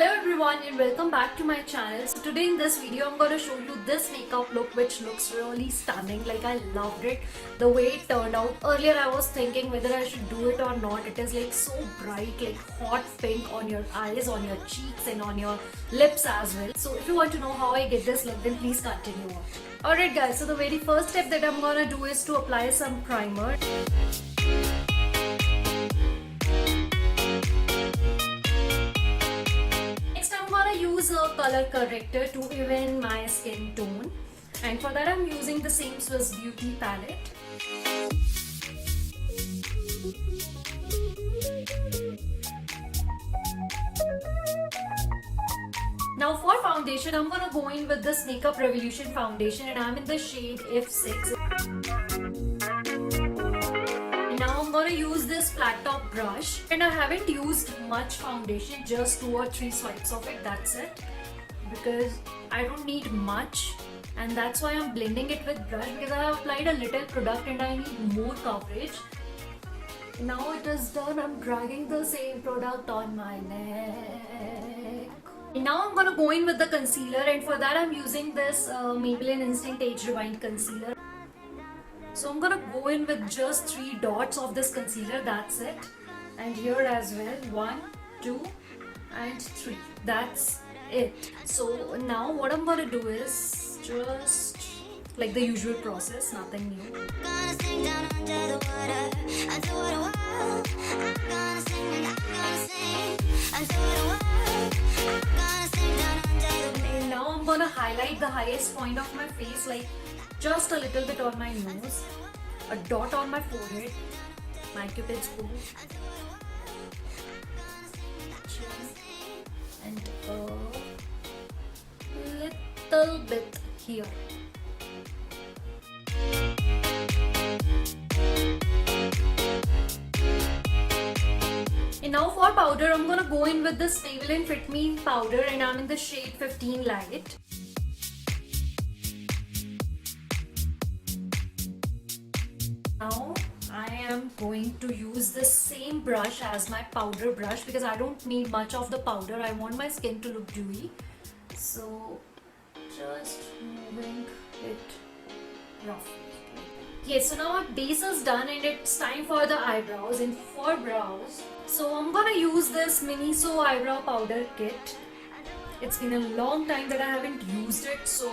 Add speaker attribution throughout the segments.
Speaker 1: Hello everyone and welcome back to my channel. So today in this video I'm going to show you this makeup look which looks really stunning. Like I loved it, the way it turned out. Earlier I was thinking whether I should do it or not. It is like so bright, like hot pink on your eyes, on your cheeks and on your lips as well. So if you want to know how I get this look, then please continue on. Alright guys, so the very first step that I'm going to do is to apply some primer. Use a color corrector to even my skin tone, and for that I'm using the same Swiss Beauty palette. Now for foundation, I'm gonna go in with this Makeup Revolution foundation and I'm in the shade F6. Now I'm gonna use this flat top brush, and I haven't used much foundation, just 2 or 3 swipes of it, that's it, because I don't need much, and that's why I'm blending it with brush, because I have applied a little product and I need more coverage. Now it is done, I'm dragging the same product on my neck. Now I'm gonna go in with the concealer, and for that I'm using this Maybelline Instinct Age Rewind concealer. So I'm gonna go in with just 3 dots of this concealer, that's it. And here as well, 1, 2 and 3, that's it. So now what I'm gonna do is just like the usual process, nothing new. And now I'm gonna highlight the highest point of my face, like just a little bit on my nose, a dot on my forehead, my cupid's bow, and a little bit here. And now for powder, I'm gonna go in with this Maybelline Fit Me powder, and I'm in the shade 15 Light. Now I am going to use the same brush as my powder brush, because I don't need much of the powder. I want my skin to look dewy. So just moving it roughly. Okay, so now our base is done and it's time for the eyebrows. And for brows, so I'm gonna use this Miniso eyebrow powder kit. It's been a long time that I haven't used it, so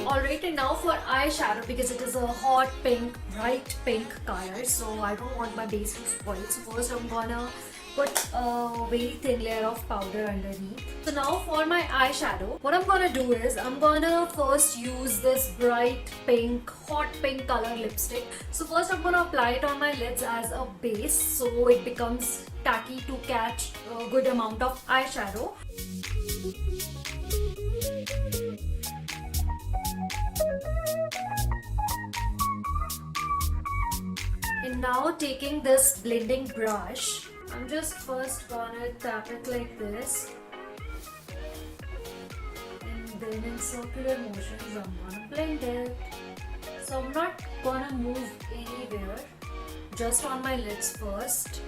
Speaker 1: alright, and now for eyeshadow, because it is a hot pink, bright pink color, so I don't want my base to spoil. So first I'm gonna put a very thin layer of powder underneath. So now for my eyeshadow, what I'm gonna do is I'm gonna first use this bright pink, hot pink color lipstick. So first I'm gonna apply it on my lids as a base, so it becomes tacky to catch a good amount of eyeshadow. And now taking this blending brush, I'm just first gonna tap it like this, and then in circular motions I'm gonna blend it. So I'm not gonna move anywhere, just on my lids first.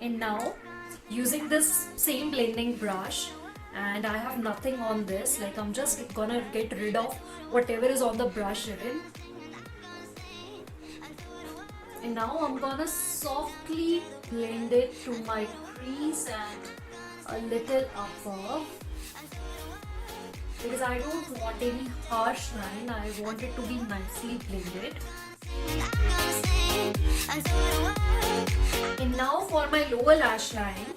Speaker 1: And now using this same blending brush, and I have nothing on this, like I'm just gonna get rid of whatever is on the brush even. And now I'm gonna softly blend it to my crease and a little above, because I don't want any harsh line, I want it to be nicely blended. And now for my lower lash line,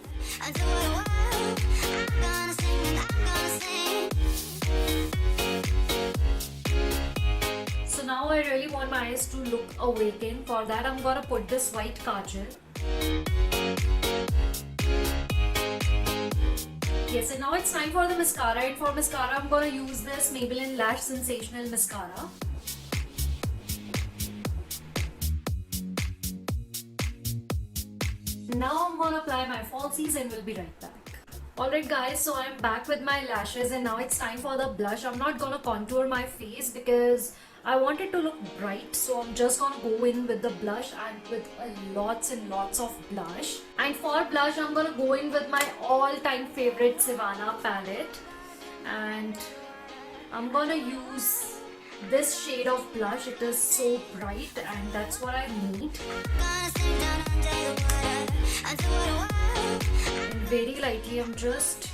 Speaker 1: so now I really want my eyes to look awakened. For that I'm gonna put this white kajal. Yes, and now it's time for the mascara, and for mascara I'm gonna use this Maybelline Lash Sensational Mascara. Now I'm gonna apply my falsies and we'll be right back. Alright guys, so I'm back with my lashes and now it's time for the blush. I'm not gonna contour my face because I want it to look bright, so I'm just gonna go in with the blush and with lots and lots of blush. And for blush, I'm gonna go in with my all-time favorite Savannah palette, and I'm gonna use this shade of blush. It is so bright and that's what I need. And very lightly, I'm just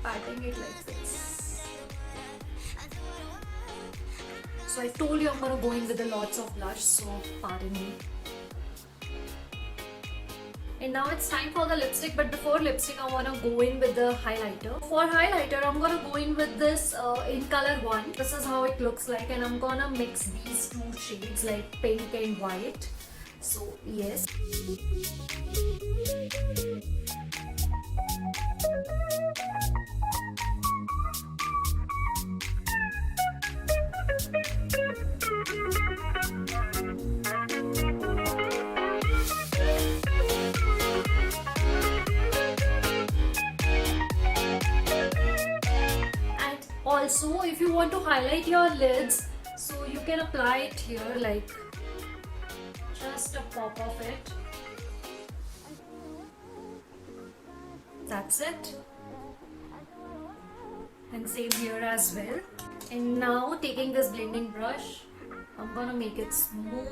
Speaker 1: patting it like this. So I told you I'm gonna go in with a lots of blush, so pardon me. And now it's time for the lipstick, but before lipstick I wanna go in with the highlighter. For highlighter I'm gonna go in with this in color 1. This is how it looks like, and I'm gonna mix these two shades like pink and white. So yes. Also, if you want to highlight your lids, so you can apply it here, like just a pop of it. That's it. And same here as well. And now taking this blending brush, I'm gonna make it smooth.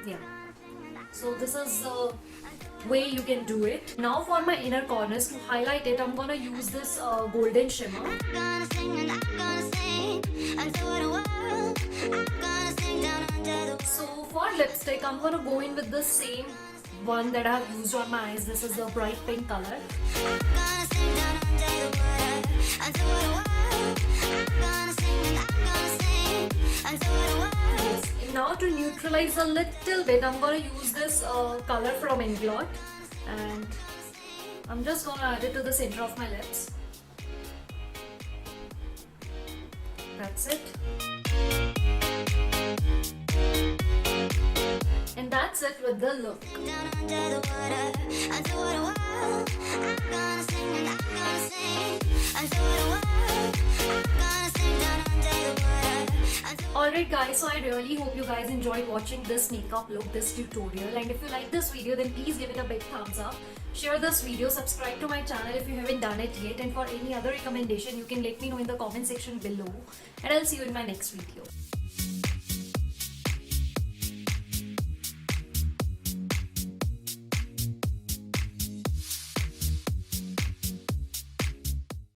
Speaker 1: Yeah. So this is the way you can do it. Now for my inner corners, to highlight it, I'm gonna use this golden shimmer. So for lipstick, I'm gonna go in with the same one that I have used on my eyes. This is the bright pink color. Yes. Now to neutralize a little bit, I'm gonna use this color from Inglot, and I'm just gonna add it to the center of my lips. That's it. And that's it with the look. Alright guys, so I really hope you guys enjoyed watching this makeup look, this tutorial, and if you like this video then please give it a big thumbs up. Share this video, subscribe to my channel if you haven't done it yet, and for any other recommendation you can let me know in the comment section below, and I'll see you in my next video.